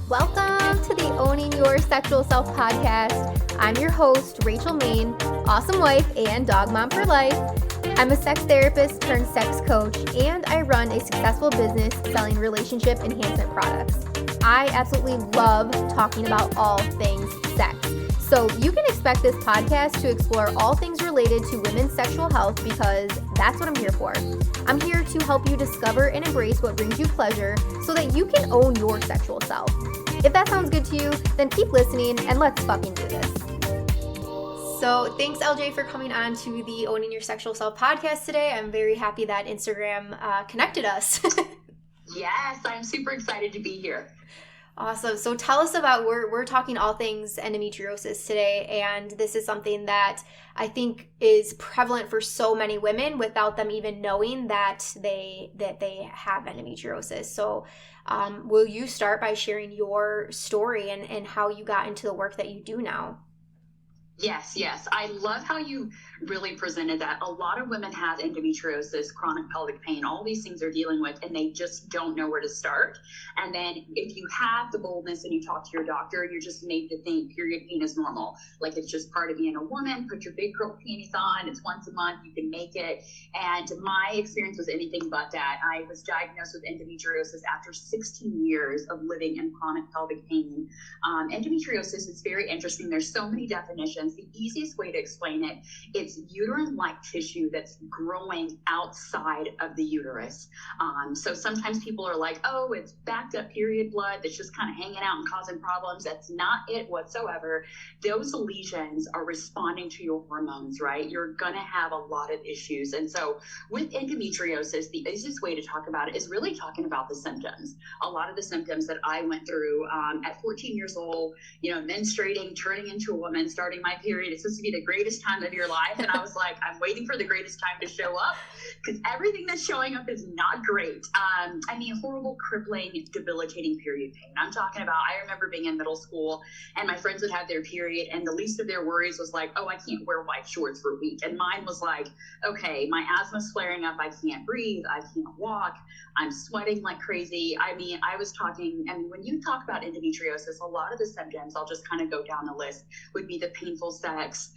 Welcome to the Owning Your Sexual Self podcast. I'm your host, Rachel Main, awesome wife and dog mom for life. I'm a sex therapist turned sex coach, and I run a successful business selling relationship enhancement products. I absolutely love talking about all things sex. So you can expect this podcast to explore all things related to women's sexual health because that's what I'm here for. I'm here to help you discover and embrace what brings you pleasure so that you can own your sexual self. If that sounds good to you, then keep listening and let's fucking do this. So thanks, LJ, for coming on to the Owning Your Sexual Self podcast today. I'm very happy that Instagram connected us. Yes, I'm super excited to be here. Awesome. So tell us about, we're talking all things endometriosis today, and this is something that I think is prevalent for so many women without them even knowing that they have endometriosis. So will you start by sharing your story and how you got into the work that you do now? Yes. I love how you really presented that. A lot of women have endometriosis, chronic pelvic pain, all these things they're dealing with, and they just don't know where to start. And then if you have the boldness and you talk to your doctor, you're just made to think period pain is normal. Like it's just part of being a woman. Put your big girl panties on. It's once a month. You can make it. And my experience was anything but that. I was diagnosed with endometriosis after 16 years of living in chronic pelvic pain. Endometriosis is very interesting. There's so many definitions. The easiest way to explain it, it's uterine-like tissue that's growing outside of the uterus. So sometimes people are like, oh, it's backed up period blood that's just kind of hanging out and causing problems. That's not it whatsoever. Those lesions are responding to your hormones, right? You're going to have a lot of issues. And so with endometriosis, the easiest way to talk about it is really talking about the symptoms. A lot of the symptoms that I went through at 14 years old, menstruating, turning into a woman, starting my period. It's supposed to be the greatest time of your life. And I was like, I'm waiting for the greatest time to show up because everything that's showing up is not great. Horrible, crippling, debilitating period pain. I'm talking about, I remember being in middle school and my friends would have their period and the least of their worries was like, oh, I can't wear white shorts for a week. And mine was like, okay, my asthma's flaring up. I can't breathe. I can't walk. I'm sweating like crazy. I was talking, and when you talk about endometriosis, a lot of the symptoms, I'll just kind of go down the list, would be the painful sex,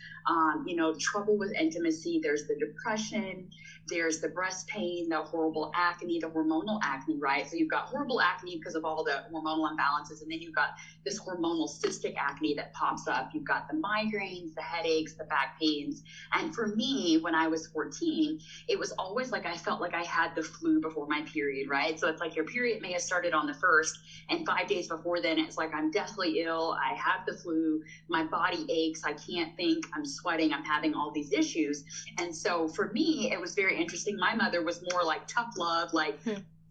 trouble with intimacy. There's the depression, there's the breast pain, the horrible acne, the hormonal acne, right? So you've got horrible acne because of all the hormonal imbalances, and then you've got this hormonal cystic acne that pops up. You've got the migraines, the headaches, the back pains. And for me, when I was 14, it was always like I felt like I had the flu before my period, right? So it's like your period may have started on the 1st, and 5 days before then, it's like I'm deathly ill. I have the flu. My body aches. I can't think. I'm sweating. I'm having all these issues. And so for me, it was very interesting. My mother was more like tough love, like,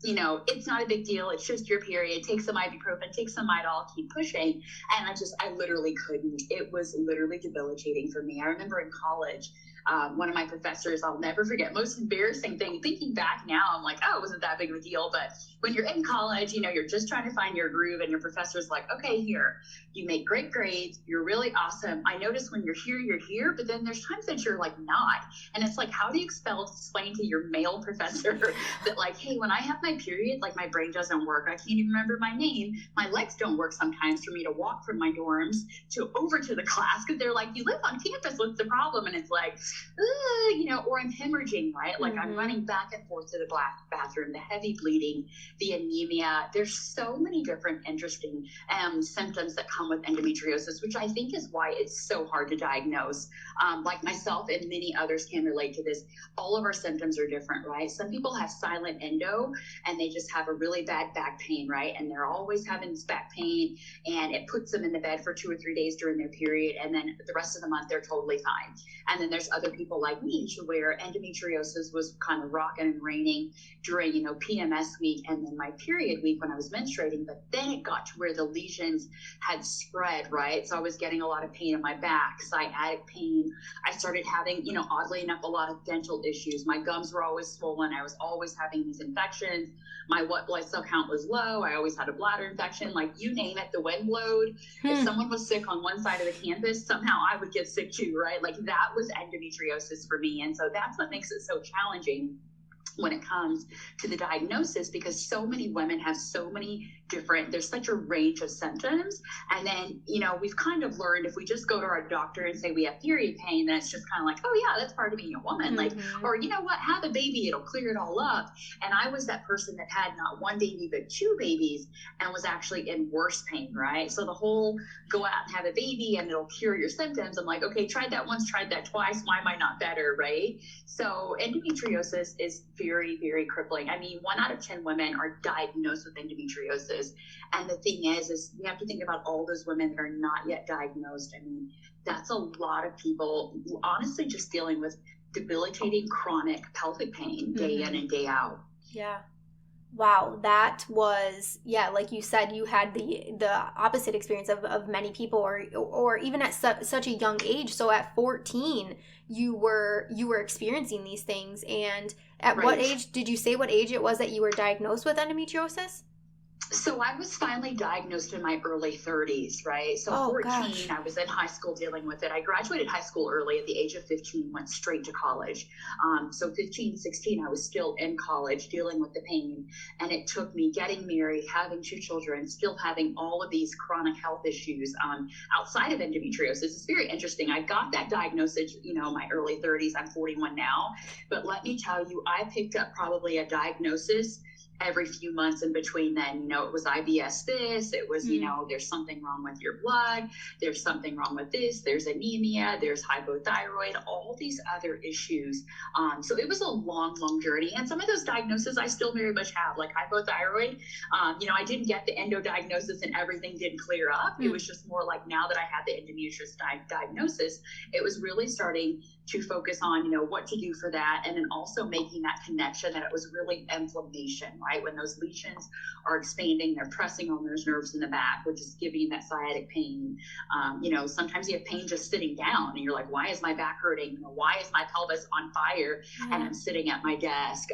it's not a big deal. It's just your period. Take some ibuprofen, take some Midol, keep pushing. And I literally couldn't. It was literally debilitating for me. I remember in college, one of my professors, I'll never forget, most embarrassing thing, thinking back now, I'm like, oh, it wasn't that big of a deal. But when you're in college, you're just trying to find your groove and your professor's like, okay, here, you make great grades. You're really awesome. I notice when you're here, but then there's times that you're like not. And it's like, how do you explain to your male professor that like, hey, when I have my period, like my brain doesn't work. I can't even remember my name. My legs don't work sometimes for me to walk from my dorms over to the class because they're like, you live on campus. What's the problem? And it's like, or I'm hemorrhaging, right? Like I'm running back and forth to the bathroom, the heavy bleeding, the anemia. There's so many different interesting symptoms that come with endometriosis, which I think is why it's so hard to diagnose. Like myself and many others can relate to this. All of our symptoms are different, right? Some people have silent endo and they just have a really bad back pain, right? And they're always having this back pain and it puts them in the bed for 2 or 3 days during their period. And then the rest of the month, they're totally fine. And then there's other people like me where endometriosis was kind of rocking and raining during, PMS week and then my period week when I was menstruating. But then it got to where the lesions had spread, right? So I was getting a lot of pain in my back, sciatic pain. I started having, oddly enough, a lot of dental issues. My gums were always swollen. I was always having these infections. My white blood cell count was low. I always had a bladder infection, like you name it, the wind blowed. If someone was sick on one side of the campus, somehow I would get sick too, right? Like that was endometriosis for me. And so that's what makes it so challenging when it comes to the diagnosis, because so many women have so many different, there's such a range of symptoms. And then, we've kind of learned if we just go to our doctor and say we have period pain, then it's just kind of like, oh yeah, that's part of being a woman. Like, or you know what, have a baby, it'll clear it all up. And I was that person that had not one baby, but 2 babies and was actually in worse pain, right? So the whole go out and have a baby and it'll cure your symptoms. I'm like, okay, tried that once, tried that twice. Why am I not better, right? So endometriosis is very, very crippling. I mean, 1 out of 10 women are diagnosed with endometriosis. And the thing is we have to think about all those women that are not yet diagnosed. I mean, that's a lot of people who honestly just dealing with debilitating chronic pelvic pain day in and day out. Yeah. Wow, that was, like you said, you had the opposite experience of many people, or even at such a young age. So at 14, you were experiencing these things. And at what age, did you say what age it was that you were diagnosed with endometriosis? So I was finally diagnosed in my early 30s, right? So 14, I was in high school dealing with it. I graduated high school early at the age of 15, went straight to college. So 15, 16, I was still in college dealing with the pain. And it took me getting married, having 2 children, still having all of these chronic health issues outside of endometriosis. It's very interesting. I got that diagnosis, my early 30s. I'm 41 now. But let me tell you, I picked up probably a diagnosis every few months in between then. It was IBS this, it was, there's something wrong with your blood, there's something wrong with this, there's anemia, there's hypothyroid, all these other issues. So it was a long journey. And some of those diagnoses I still very much have, like hypothyroid. I didn't get the endo diagnosis and everything didn't clear up. It was just more like now that I had the endometriosis diagnosis, it was really starting to focus on, what to do for that. And then also making that connection that it was really inflammation, right? When those lesions are expanding, they're pressing on those nerves in the back, which is giving you that sciatic pain. Sometimes you have pain just sitting down and you're like, why is my back hurting? Why is my pelvis on fire? And I'm sitting at my desk.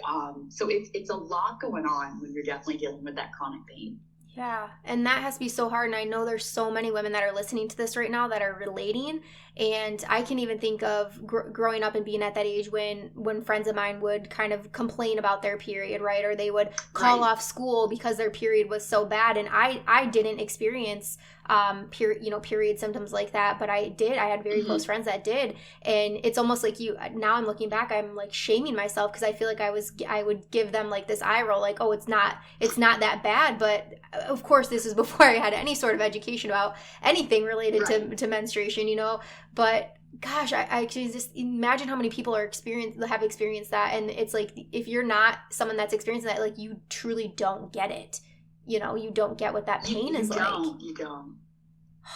So it's a lot going on when you're definitely dealing with that chronic pain. Yeah. And that has to be so hard. And I know there's so many women that are listening to this right now that are relating. And I can even think of growing up and being at that age when friends of mine would kind of complain about their period, right? Or they would call off school because their period was so bad. And I didn't experience period symptoms like that, but I did. I had very close friends that did. And it's almost like now I'm looking back, I'm like shaming myself because I feel like I would give them like this eye roll, like, oh, it's not that bad. But of course, this is before I had any sort of education about anything related to menstruation, but gosh, I can just imagine how many people have experienced that. And it's like, if you're not someone that's experiencing that, like, you truly don't get it. You don't get what that pain is like. You don't.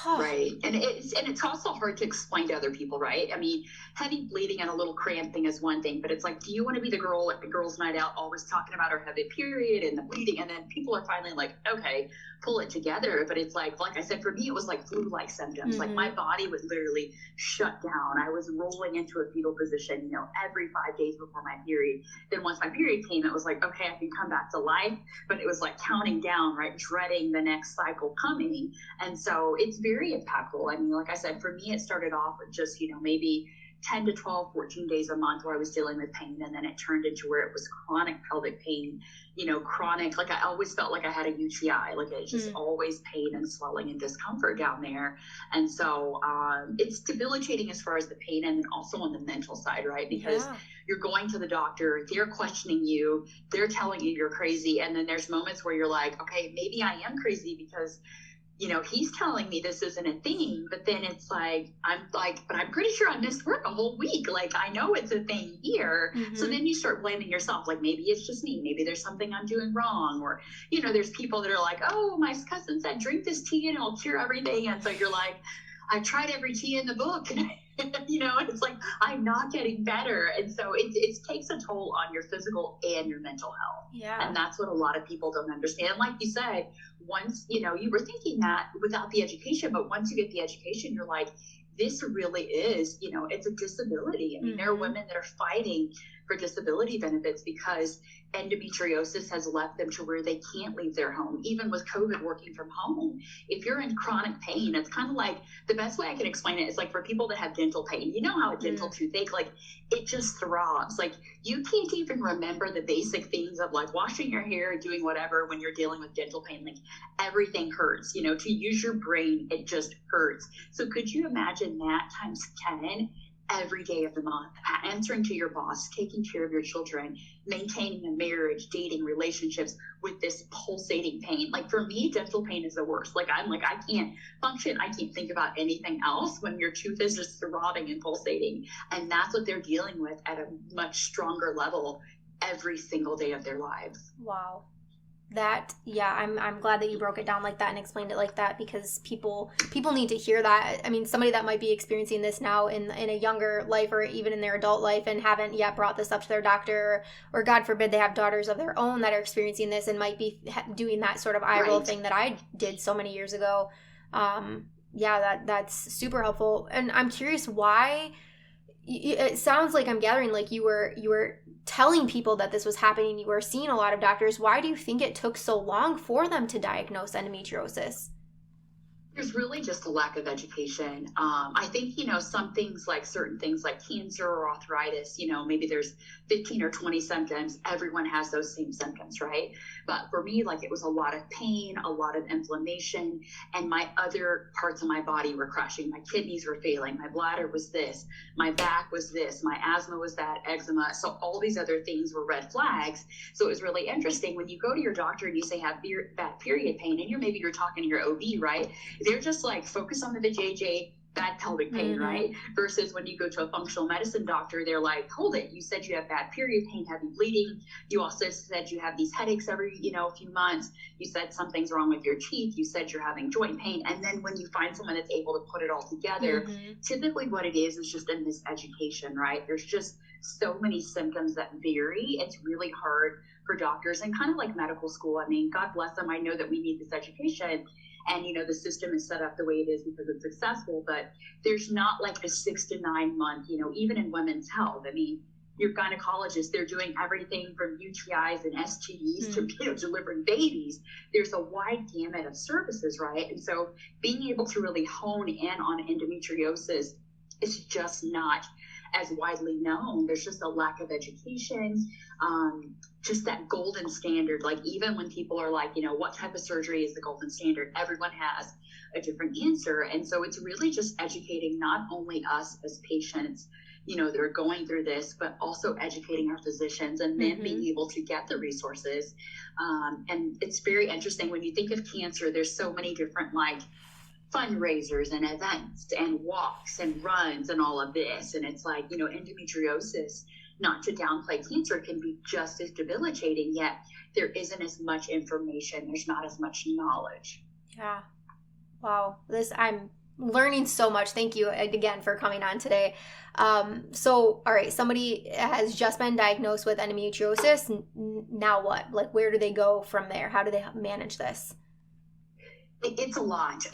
Right. And it's also hard to explain to other people, right? I mean, heavy bleeding and a little cramping is one thing, but it's like, do you want to be the girl at the girls' night out always talking about her heavy period and the bleeding? And then people are finally like, okay, pull it together. But it's like I said, for me, it was like flu-like symptoms. Like my body would literally shut down. I was rolling into a fetal position, every 5 days before my period. Then once my period came, it was like, okay, I can come back to life. But it was like counting down, right? Dreading the next cycle coming. And so it's very impactful. I mean, like I said, for me, it started off with just, maybe 10 to 12, 14 days a month where I was dealing with pain. And then it turned into where it was chronic pelvic pain, chronic, like I always felt like I had a UTI, like it's just always pain and swelling and discomfort down there. And so it's debilitating as far as the pain and then also on the mental side, right? Because you're going to the doctor, they're questioning you, they're telling you you're crazy. And then there's moments where you're like, okay, maybe I am crazy because he's telling me this isn't a thing, but then it's like, but I'm pretty sure I missed work a whole week. Like, I know it's a thing here. So then you start blaming yourself. Like, maybe it's just me. Maybe there's something I'm doing wrong. Or, there's people that are like, oh, my cousin said, drink this tea and it'll cure everything. And so you're like, I tried every tea in the book. And and it's like, I'm not getting better. And so it takes a toll on your physical and your mental health. Yeah. And that's what a lot of people don't understand. Like you said, once, you were thinking that without the education, but once you get the education, you're like, this really is, it's a disability. I mean, there are women that are fighting for disability benefits because endometriosis has left them to where they can't leave their home. Even with COVID, working from home, if you're in chronic pain, it's kind of like, the best way I can explain it is like for people that have dental pain, you know how a dental toothache, like it just throbs. Like you can't even remember the basic things of like washing your hair, doing whatever when you're dealing with dental pain. Like everything hurts, you know, to use your brain, it just hurts. So could you imagine that times 10 every day of the month, answering to your boss, taking care of your children, maintaining a marriage, dating, relationships with this pulsating pain? Like for me, dental pain is the worst. Like I'm like, I can't function. I can't think about anything else when your tooth is just throbbing and pulsating. And that's what they're dealing with at a much stronger level every single day of their lives. Wow. I'm glad that you broke it down like that and explained it like that, because people need to hear that. I mean, somebody that might be experiencing this now in a younger life or even in their adult life and haven't yet brought this up to their doctor, or God forbid they have daughters of their own that are experiencing this and might be doing that sort of eye roll thing that I did so many years ago. That's super helpful. And I'm curious why. It sounds like I'm gathering like you were telling people that this was happening. You were seeing a lot of doctors. Why do you think it took so long for them to diagnose endometriosis? There's really just a lack of education. I think, you know, some things like certain things like cancer or arthritis, you know, maybe there's 15 or 20 symptoms. Everyone has those same symptoms, right? But for me, like it was a lot of pain, a lot of inflammation, and my other parts of my body were crashing. My kidneys were failing. My bladder was this. My back was this. My asthma was that, eczema. So all these other things were red flags. So it was really interesting when you go to your doctor and you say have bad period pain, and maybe you're talking to your OB, right? They're just like, focus on the vajayjay, bad pelvic pain, right? Versus when you go to a functional medicine doctor, they're like, hold it, you said you have bad period pain, heavy bleeding. You also said you have these headaches every, few months. You said something's wrong with your teeth. You said you're having joint pain. And then when you find someone that's able to put it all together, typically what it is just a miseducation, right? There's just so many symptoms that vary. It's really hard for doctors, and kind of like medical school. I mean, God bless them. I know that we need this education. And, the system is set up the way it is because it's successful, but there's not like a 6 to 9 month, even in women's health. I mean, your gynecologists, they're doing everything from UTIs and STDs to, delivering babies. There's a wide gamut of services, right? And so being able to really hone in on endometriosis is just not as widely known. There's just a lack of education, just that golden standard. Like even when people are like, what type of surgery is the golden standard? Everyone has a different answer. And so it's really just educating not only us as patients, that are going through this, but also educating our physicians and then being able to get the resources. And it's very interesting when you think of cancer, there's so many different fundraisers and events and walks and runs and all of this. And it's like, endometriosis, not to downplay cancer, can be just as debilitating, yet there isn't as much information. There's not as much knowledge. Yeah. Wow. I'm learning so much. Thank you again for coming on today. So, all right, somebody has just been diagnosed with endometriosis. Now what? Like, where do they go from there? How do they manage this? It's a lot.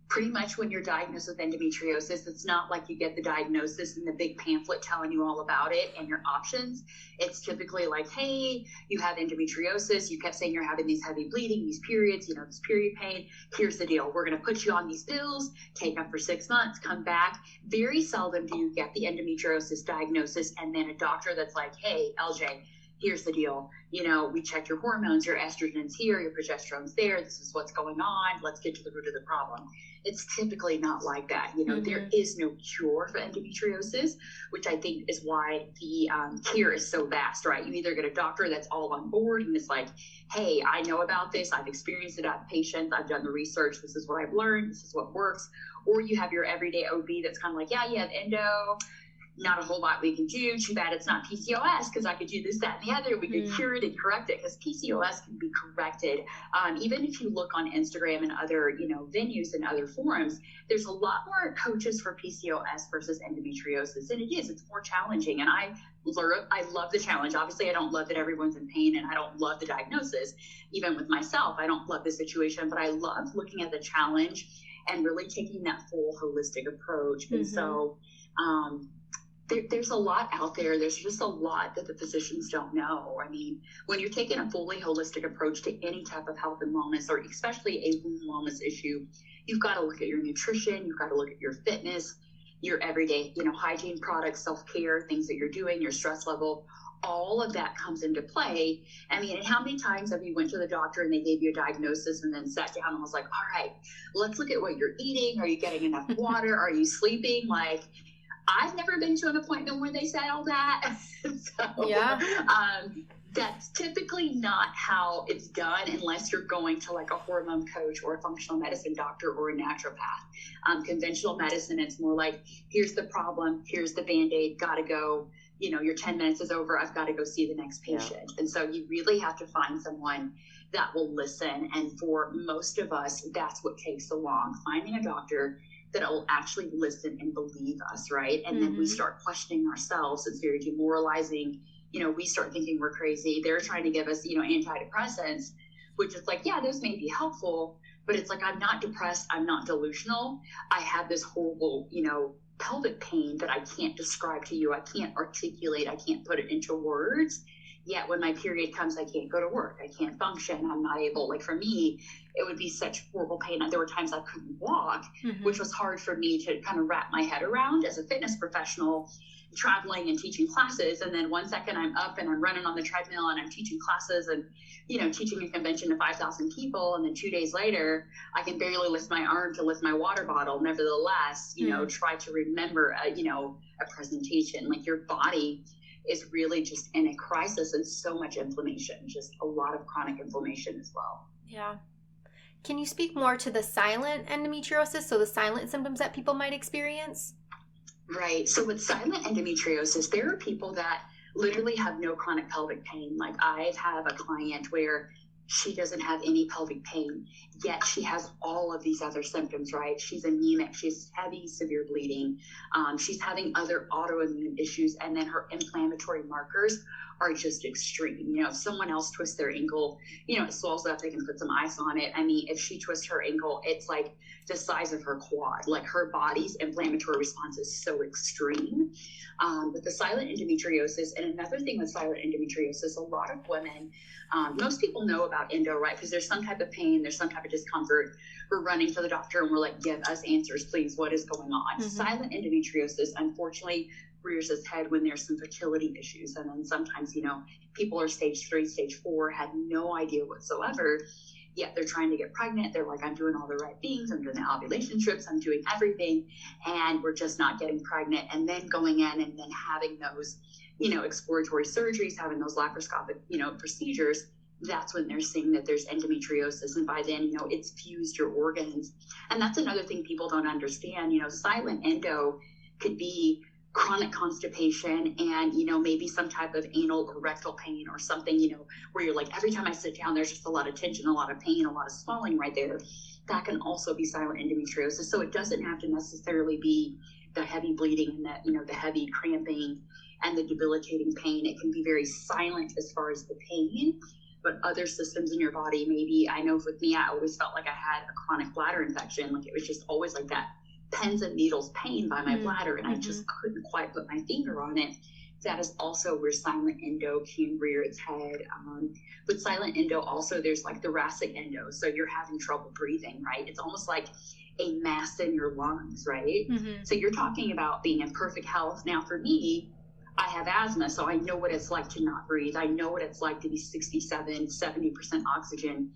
Pretty much when you're diagnosed with endometriosis, it's not like you get the diagnosis and the big pamphlet telling you all about it and your options. It's typically like, hey, you have endometriosis. You kept saying you're having these heavy bleeding, these periods, this period pain. Here's the deal. We're going to put you on these pills, take them for 6 months, come back. Very seldom do you get the endometriosis diagnosis and then a doctor that's like, hey, LJ, here's the deal. We checked your hormones, your estrogen's here, your progesterone's there. This is what's going on. Let's get to the root of the problem. It's typically not like that. There is no cure for endometriosis, which I think is why the care is so vast, right? You either get a doctor that's all on board and it's like, hey, I know about this. I've experienced it. I have patients. I've done the research. This is what I've learned. This is what works. Or you have your everyday OB that's kind of like, yeah, you have endo. Not a whole lot we can do. Too bad it's not PCOS, because I could do this, that, and the other. We could cure it and correct it, because PCOS can be corrected. Even if you look on Instagram and other, venues and other forums, there's a lot more coaches for PCOS versus endometriosis. And it's more challenging. And I love the challenge. Obviously, I don't love that everyone's in pain, and I don't love the diagnosis. Even with myself, I don't love the situation, but I love looking at the challenge and really taking that full holistic approach. And so, there's a lot out there. There's just a lot that the physicians don't know. I mean, when you're taking a fully holistic approach to any type of health and wellness, or especially a womb wellness issue, you've got to look at your nutrition, you've got to look at your fitness, your everyday, hygiene products, self-care, things that you're doing, your stress level. All of that comes into play. I mean, and how many times have you went to the doctor and they gave you a diagnosis and then sat down and was like, all right, let's look at what you're eating. Are you getting enough water? Are you sleeping? Like, I've never been to an appointment where they said all that. So, yeah. That's typically not how it's done unless you're going to like a hormone coach or a functional medicine doctor or a naturopath. Conventional medicine, it's more like, here's the problem, here's the Band-Aid, gotta go. Your 10 minutes is over, I've got to go see the next patient. Yeah. And so you really have to find someone that will listen. And for most of us, that's what takes so long, finding a doctor that will actually listen and believe us, right? And then we start questioning ourselves. It's very demoralizing. We start thinking we're crazy. They're trying to give us, antidepressants, which is like, yeah, those may be helpful, but it's like, I'm not depressed. I'm not delusional. I have this horrible, pelvic pain that I can't describe to you. I can't articulate. I can't put it into words. Yet when my period comes, I can't go to work. I can't function. I'm not able, like for me, it would be such horrible pain. There were times I couldn't walk, which was hard for me to kind of wrap my head around as a fitness professional, traveling and teaching classes. And then one second I'm up and I'm running on the treadmill and I'm teaching classes and, teaching a convention to 5,000 people. And then 2 days later, I can barely lift my arm to lift my water bottle. Nevertheless, try to remember, a presentation. Like your body is really just in a crisis and so much inflammation, just a lot of chronic inflammation as well. Yeah. Can you speak more to the silent endometriosis, so the silent symptoms that people might experience? Right. So with silent endometriosis, there are people that literally have no chronic pelvic pain. Like I have a client where she doesn't have any pelvic pain, yet she has all of these other symptoms, right? She's anemic, she's heavy, severe bleeding, she's having other autoimmune issues, and then her inflammatory markers are just extreme. If someone else twists their ankle, it swells up, they can put some ice on it. I mean, if she twists her ankle, it's like the size of her quad. Like her body's inflammatory response is so extreme. With the silent endometriosis, and another thing with silent endometriosis, a lot of women, most people know about endo, right? Because there's some type of pain, there's some type of discomfort. We're running to the doctor and we're like, give us answers, please. What is going on? Silent endometriosis, unfortunately, rears its head when there's some fertility issues. And then sometimes, people are stage 3, stage 4, had no idea whatsoever. Yet they're trying to get pregnant. They're like, I'm doing all the right things. I'm doing the ovulation strips. I'm doing everything. And we're just not getting pregnant. And then going in and then having those, exploratory surgeries, having those laparoscopic, procedures, that's when they're seeing that there's endometriosis. And by then, it's fused your organs. And that's another thing people don't understand. Silent endo could be chronic constipation and, maybe some type of anal or rectal pain or something, where you're like, every time I sit down, there's just a lot of tension, a lot of pain, a lot of swelling right there. That can also be silent endometriosis. So it doesn't have to necessarily be the heavy bleeding and the heavy cramping and the debilitating pain. It can be very silent as far as the pain, but other systems in your body, maybe, I know with me, I always felt like I had a chronic bladder infection. Like it was just always like that pins and needles pain by my bladder, and I just couldn't quite put my finger on it. That is also where silent endo can rear its head. With silent endo also, there's like thoracic endo. So you're having trouble breathing, right? It's almost like a mass in your lungs, right? So you're talking about being in perfect health. Now for me, I have asthma, so I know what it's like to not breathe. I know what it's like to be 67, 70% oxygen.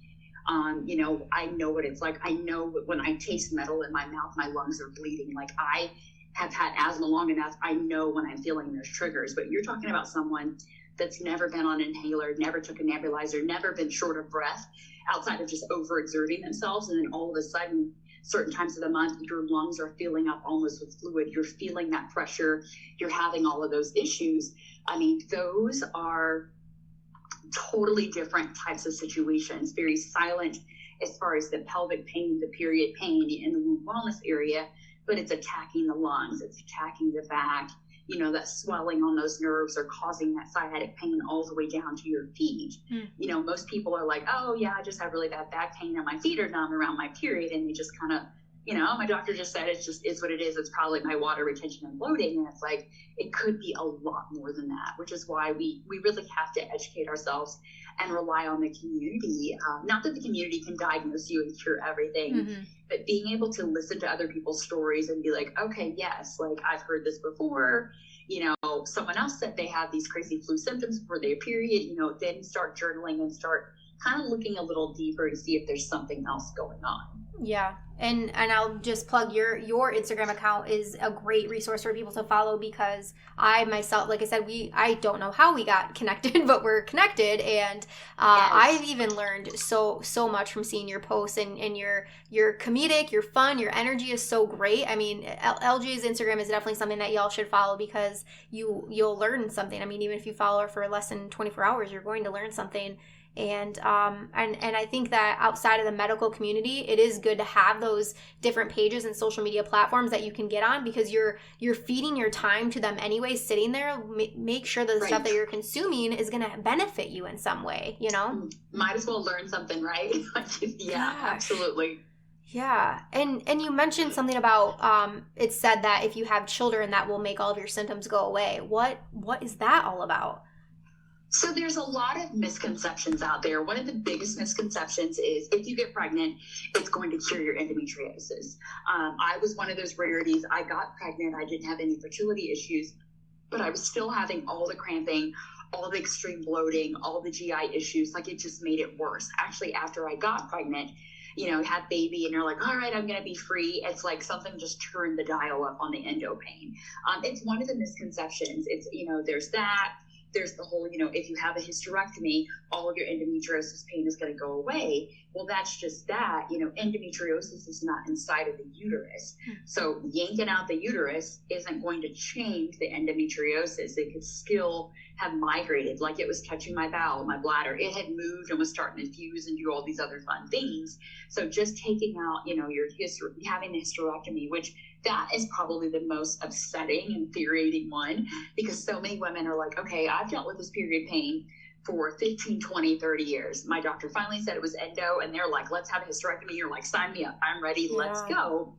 I know what it's like. I know when I taste metal in my mouth, my lungs are bleeding. Like I have had asthma long enough. I know when I'm feeling those triggers. But you're talking about someone that's never been on an inhaler, never took a nebulizer, never been short of breath outside of just overexerting themselves. And then all of a sudden, certain times of the month, your lungs are filling up almost with fluid. You're feeling that pressure. You're having all of those issues. I mean, those are totally different types of situations, very silent as far as the pelvic pain, the period pain in the womb wellness area, but it's attacking the lungs, it's attacking the back, that swelling on those nerves are causing that sciatic pain all the way down to your feet. Most people are like, oh yeah, I just have really bad back pain and my feet are numb around my period, and they just kind of, my doctor just said it's what it is. It's probably my water retention and bloating. And it's like, it could be a lot more than that, which is why we really have to educate ourselves and rely on the community. Not that the community can diagnose you and cure everything, but being able to listen to other people's stories and be like, okay, yes, like I've heard this before. Someone else said they have these crazy flu symptoms before their period, then start journaling and start kind of looking a little deeper to see if there's something else going on. Yeah. And I'll just plug your Instagram account is a great resource for people to follow, because I myself, like I said, I don't know how we got connected, but we're connected. And Yes. I've even learned so much from seeing your posts, and you're comedic, you're fun, your energy is so great. I mean, LG's Instagram is definitely something that y'all should follow, because you'll learn something. I mean, even if you follow her for less than 24 hours, you're going to learn something. And I think that outside of the medical community, it is good to have those different pages and social media platforms that you can get on, because you're feeding your time to them anyway, sitting there. Make sure that the Right. stuff that you're consuming is going to benefit you in some way, Might as well learn something, right? Yeah, Gosh. absolutely. Yeah. And you mentioned something about, it said that if you have children, that will make all of your symptoms go away. What is that all about? So there's a lot of misconceptions out there. One of the biggest misconceptions is if you get pregnant, it's going to cure your endometriosis. I was one of those rarities. I got pregnant. I didn't have any fertility issues, but I was still having all the cramping, all the extreme bloating, all the GI issues. Like, it just made it worse. Actually, after I got pregnant, had baby, and you're like, all right, I'm going to be free. It's like something just turned the dial up on the endo pain. It's one of the misconceptions. It's, there's that. There's the whole, if you have a hysterectomy, all of your endometriosis pain is going to go away. Well, that's just that. Endometriosis is not inside of the uterus. So yanking out the uterus isn't going to change the endometriosis. It could still have migrated, like it was touching my bowel, my bladder. It had moved and was starting to fuse and do all these other fun things. So just taking out, having a hysterectomy, which that is probably the most upsetting, infuriating one, because so many women are like, okay, I've dealt with this period pain for 15, 20, 30 years. My doctor finally said it was endo, and they're like, let's have a hysterectomy. You're like, sign me up. I'm ready. Yeah. Let's go.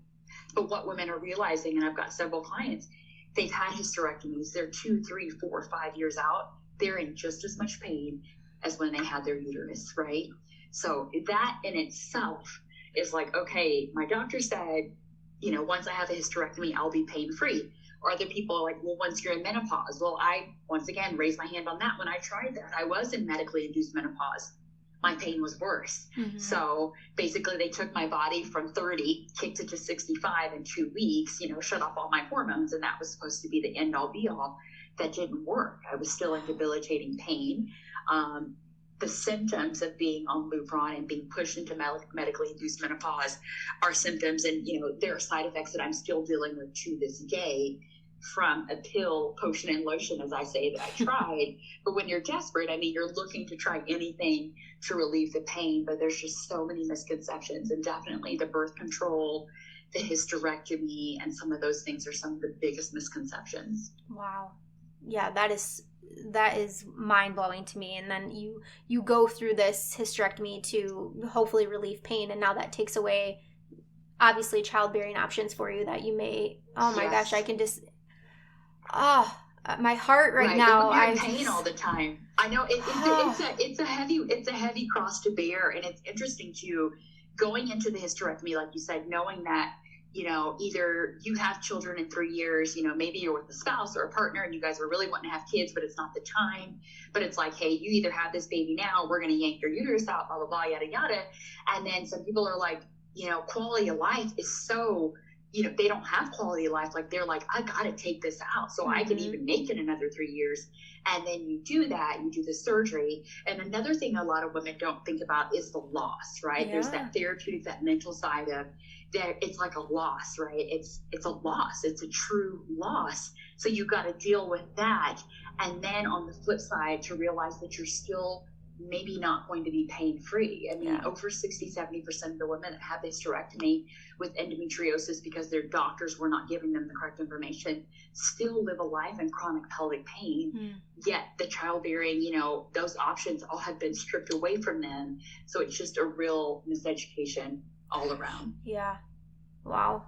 But what women are realizing, and I've got several clients, they've had hysterectomies. They're 2, 3, 4, 5 years out. They're in just as much pain as when they had their uterus, right? So that in itself is like, okay, my doctor said, once I have a hysterectomy, I'll be pain-free. Or other people are like, well, once you're in menopause. Well, I, once again, raised my hand on that when I tried that. I was in medically induced menopause. My pain was worse. So basically they took my body from 30, kicked it to 65 in 2 weeks, shut off all my hormones. And that was supposed to be the end all be all. That didn't work. I was still in debilitating pain. The symptoms of being on Lupron and being pushed into medically induced menopause are symptoms, and there are side effects that I'm still dealing with to this day from a pill, potion, and lotion, as I say, that I tried. But when you're desperate, you're looking to try anything to relieve the pain, but there's just so many misconceptions, and definitely the birth control, the hysterectomy, and some of those things are some of the biggest misconceptions. Wow. Yeah, that is mind-blowing to me. And then you go through this hysterectomy to hopefully relieve pain, and now that takes away obviously childbearing options for you that you may, oh my gosh, I can just, my heart right now. I'm in pain all the time. I know it's a heavy cross to bear. And it's interesting too, going into the hysterectomy, like you said, knowing that either you have children in 3 years, maybe you're with a spouse or a partner and you guys are really wanting to have kids, but it's not the time. But it's like, hey, you either have this baby now, we're going to yank your uterus out, blah, blah, blah, yada, yada. And then some people are like, quality of life is so, they don't have quality of life. Like, they're like, I got to take this out so I can even make it another 3 years. And then you do that, you do the surgery. And another thing a lot of women don't think about is the loss, right? Yeah. There's that therapeutic, that mental side of that. It's like a loss, right? It's a loss. It's a true loss. So you got to deal with that. And then on the flip side, to realize that you're still maybe not going to be pain-free. Over 60-70% of the women that have hysterectomy with endometriosis, because their doctors were not giving them the correct information, still live a life in chronic pelvic pain. Yet the childbearing, those options all have been stripped away from them. So it's just a real miseducation all around. Yeah. Wow.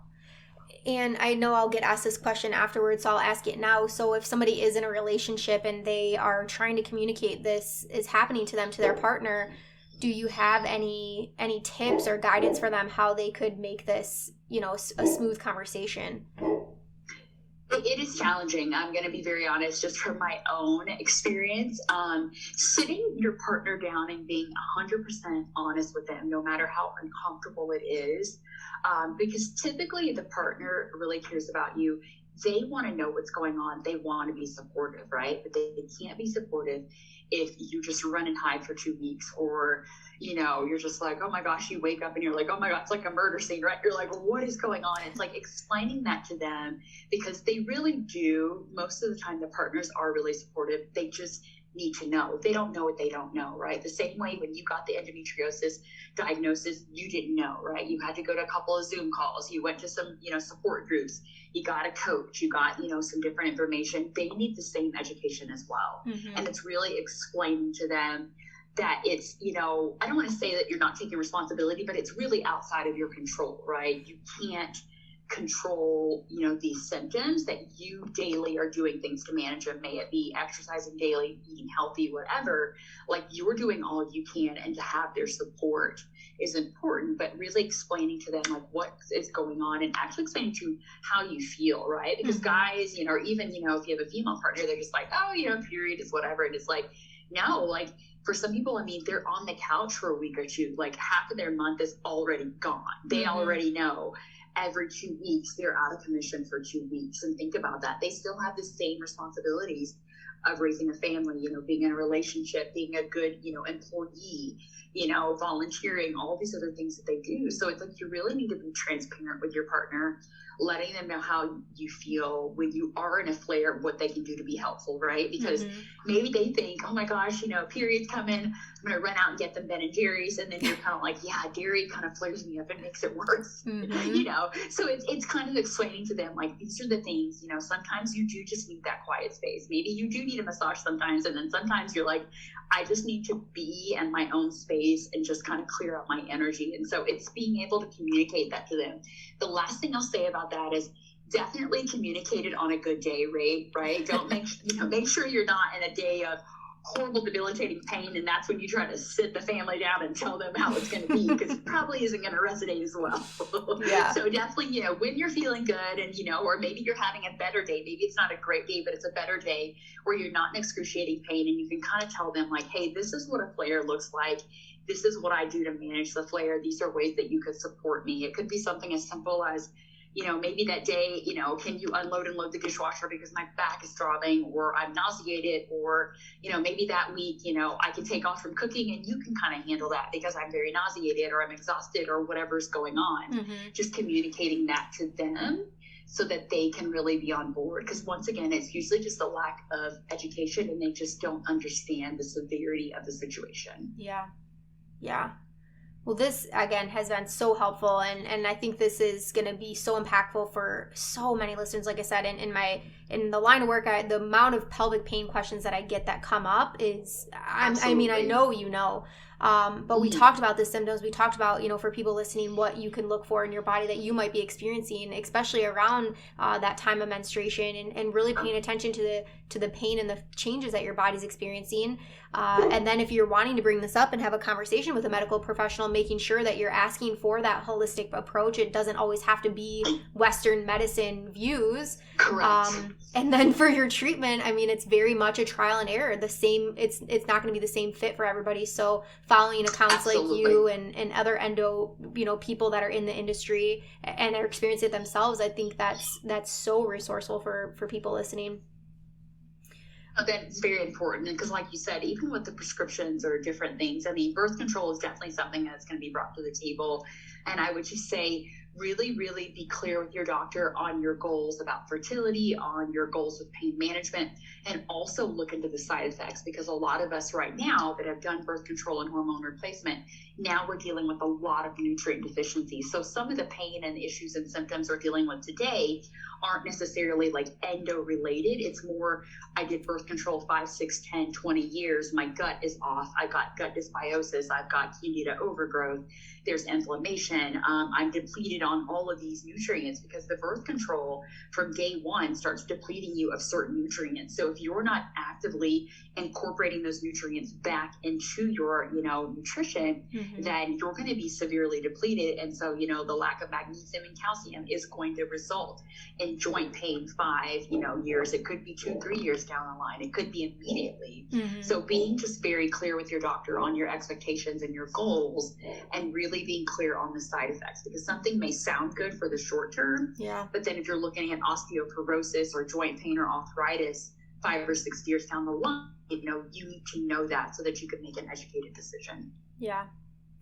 And I know I'll get asked this question afterwards, so I'll ask it now. So if somebody is in a relationship and they are trying to communicate this is happening to them, to their partner, do you have any tips or guidance for them how they could make this, a smooth conversation? It is challenging. I'm going to be very honest, just from my own experience. Sitting your partner down and being 100% honest with them, no matter how uncomfortable it is, because typically the partner really cares about you. They want to know what's going on. They want to be supportive, right? But they can't be supportive if you just run and hide for 2 weeks, or you're just like, oh my gosh, you wake up and you're like, oh my God, it's like a murder scene, right? You're like, what is going on? It's like explaining that to them, because they really do. Most of the time, the partners are really supportive. They just need to know. They don't know what they don't know, right? The same way when you got the endometriosis diagnosis, you didn't know, right? You had to go to a couple of Zoom calls. You went to some, support groups. You got a coach. You got, some different information. They need the same education as well. Mm-hmm. And it's really explaining to them that it's, I don't want to say that you're not taking responsibility, but it's really outside of your control, right? You can't control, these symptoms, that you daily are doing things to manage them. May it be exercising daily, eating healthy, whatever, like you're doing all you can, and to have their support is important, but really explaining to them like what is going on, and actually explaining to how you feel, right? Because mm-hmm. guys, or even, if you have a female partner, they're just like, oh, period is whatever. And it's like, no, like for some people, they're on the couch for a week or two, like half of their month is already gone. They mm-hmm. already know every 2 weeks they're out of commission for 2 weeks. And think about that. They still have the same responsibilities of raising a family, being in a relationship, being a good, employee, volunteering, all these other things that they do. So it's like you really need to be transparent with your partner, letting them know how you feel when you are in a flare, what they can do to be helpful, right? Because mm-hmm. maybe they think, oh my gosh, period's coming, I'm going to run out and get them Ben and Jerry's. And then you're kind of like, yeah, dairy kind of flares me up and makes it worse, mm-hmm. So it's kind of explaining to them, like, these are the things, sometimes you do just need that quiet space. Maybe you do need a massage sometimes. And then sometimes you're like, I just need to be in my own space and just kind of clear out my energy. And so it's being able to communicate that to them. The last thing I'll say about that is definitely communicate it on a good day, right? Don't make sure you're not in a day of horrible, debilitating pain, and that's when you try to sit the family down and tell them how it's going to be, because it probably isn't going to resonate as well. Yeah. So definitely, when you're feeling good, and or maybe you're having a better day, maybe it's not a great day, but it's a better day where you're not in excruciating pain, and you can kind of tell them like, hey, this is what a flare looks like. This is what I do to manage the flare. These are ways that you could support me. It could be something as simple as, maybe that day, can you unload and load the dishwasher because my back is throbbing, or I'm nauseated, or, maybe that week, I can take off from cooking and you can kind of handle that because I'm very nauseated, or I'm exhausted, or whatever's going on. Mm-hmm. Just communicating that to them so that they can really be on board. Because once again, it's usually just a lack of education, and they just don't understand the severity of the situation. Yeah. Yeah. Well, this, again, has been so helpful, and I think this is going to be so impactful for so many listeners. Like I said, in the line of work, the amount of pelvic pain questions that I get that come up is, I know but we talked about the symptoms. We talked about, for people listening, what you can look for in your body that you might be experiencing, especially around that time of menstruation, and really paying attention to the pain and the changes that your body's experiencing. And then if you're wanting to bring this up and have a conversation with a medical professional, making sure that you're asking for that holistic approach. It doesn't always have to be Western medicine views. Correct. And then for your treatment, it's very much a trial and error. It's not going to be the same fit for everybody. So following accounts Absolutely. Like you and other endo, people that are in the industry and are experiencing it themselves, I think that's so resourceful for people listening. That's very important, because like you said, even with the prescriptions or different things, birth control is definitely something that's going to be brought to the table. And I would just say, really, really be clear with your doctor on your goals about fertility, on your goals with pain management, and also look into the side effects, because a lot of us right now that have done birth control and hormone replacement, now we're dealing with a lot of nutrient deficiencies. So some of the pain and issues and symptoms we're dealing with today aren't necessarily like endo related. It's more, I did birth control 5, 6, 10, 20 years. My gut is off. I got gut dysbiosis. I've got candida overgrowth. There's inflammation. I'm depleted depleted on all of these nutrients, because the birth control from day one starts depleting you of certain nutrients. So if you're not actively incorporating those nutrients back into your, nutrition, then you're going to be severely depleted. And so, the lack of magnesium and calcium is going to result in joint pain 5, years. It could be 2-3 years down the line. It could be immediately. So being just very clear with your doctor on your expectations and your goals, and really being clear on the side effects, because something may sound good for the short term, but then if you're looking at osteoporosis or joint pain or arthritis 5 or 6 years down the line, you need to know that so that you can make an educated decision. Yeah.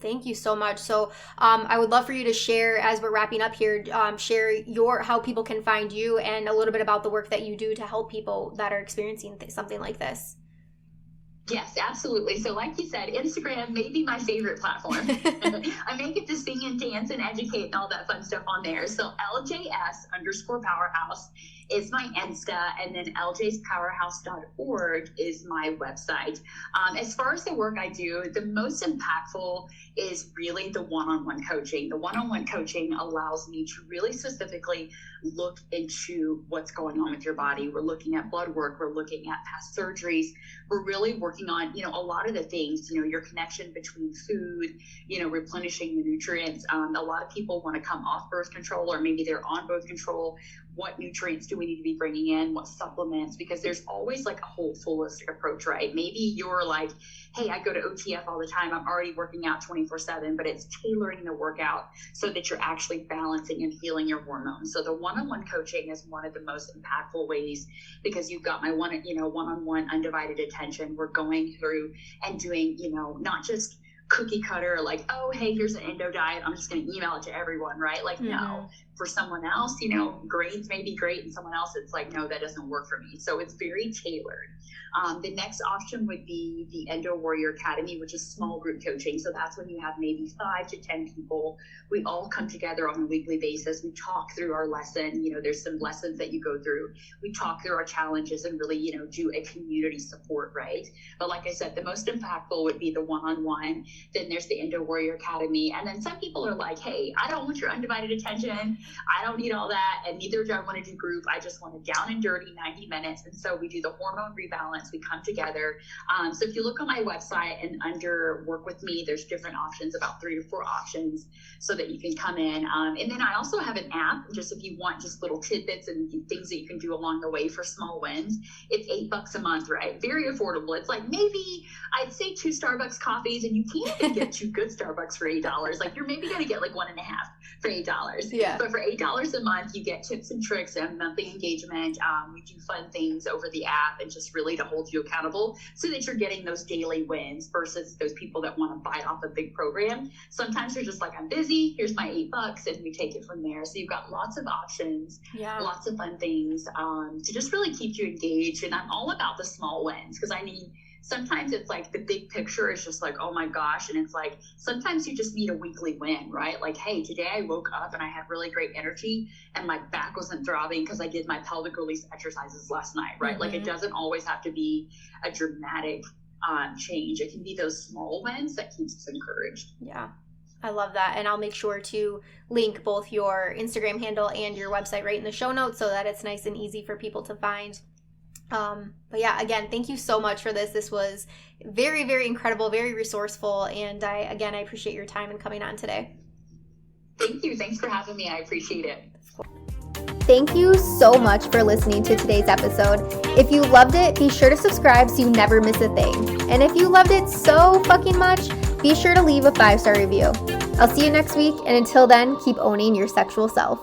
Thank you so much. So I would love for you to share, as we're wrapping up here, share how people can find you and a little bit about the work that you do to help people that are experiencing something like this. Yes, absolutely. So like you said, Instagram may be my favorite platform. I may get to sing and dance and educate and all that fun stuff on there. So LJS_powerhouse is my Insta, and then ljspowerhouse.org is my website. As far as the work I do, the most impactful is really the one-on-one coaching. The one-on-one coaching allows me to really specifically look into what's going on with your body. We're looking at blood work. We're looking at past surgeries. We're really working on, a lot of the things, your connection between food, replenishing the nutrients. A lot of people want to come off birth control, or maybe they're on birth control. What nutrients do we need to be bringing in? What supplements? Because there's always like a whole holistic approach, right? Maybe you're like, hey, I go to OTF all the time. I'm already working out 24/7, but it's tailoring the workout so that you're actually balancing and healing your hormones. So the one-on-one coaching is one of the most impactful ways, because you've got my one-on-one undivided attention. We're going through and doing, not just cookie cutter, like, oh, hey, here's an endo diet, I'm just going to email it to everyone, right? Like, no. For someone else, grains may be great, and someone else, it's like, no, that doesn't work for me. So it's very tailored. The next option would be the Endo Warrior Academy, which is small group coaching. So that's when you have maybe 5 to 10 people. We all come together on a weekly basis. We talk through our lesson. There's some lessons that you go through. We talk through our challenges and really, do a community support, right? But like I said, the most impactful would be the one-on-one. Then there's the Endo Warrior Academy. And then some people are like, hey, I don't want your undivided attention. I don't need all that. And neither do I want to do group. I just want to down and dirty 90 minutes. And so we do the hormone rebalance. We come together. So if you look on my website and under work with me, there's different options, about 3 to 4 options, so that you can come in. And then I also have an app, just if you want just little tidbits and things that you can do along the way for small wins. It's $8 a month, right? Very affordable. It's like maybe I'd say 2 Starbucks coffees, and you can't even get 2 good Starbucks for $8. Like, you're maybe going to get like 1.5 for $8. Yeah. But for $8 a month, you get tips and tricks and monthly engagement. We do fun things over the app, and just really to hold you accountable so that you're getting those daily wins versus those people that want to bite off a big program. Sometimes they're just like, I'm busy, here's my $8, and we take it from there. So you've got lots of options, lots of fun things to just really keep you engaged. And I'm all about the small wins, because sometimes it's like the big picture is just like, oh my gosh. And it's like, sometimes you just need a weekly win, right? Like, hey, today I woke up and I had really great energy and my back wasn't throbbing because I did my pelvic release exercises last night, right? Like, it doesn't always have to be a dramatic change. It can be those small wins that keeps us encouraged. Yeah. I love that. And I'll make sure to link both your Instagram handle and your website right in the show notes so that it's nice and easy for people to find. But yeah, again, thank you so much for this. This was very, very incredible, very resourceful. And I appreciate your time and coming on today. Thank you. Thanks for having me. I appreciate it. Thank you so much for listening to today's episode. If you loved it, be sure to subscribe so you never miss a thing. And if you loved it so fucking much, be sure to leave a 5-star review. I'll see you next week. And until then, keep owning your sexual self.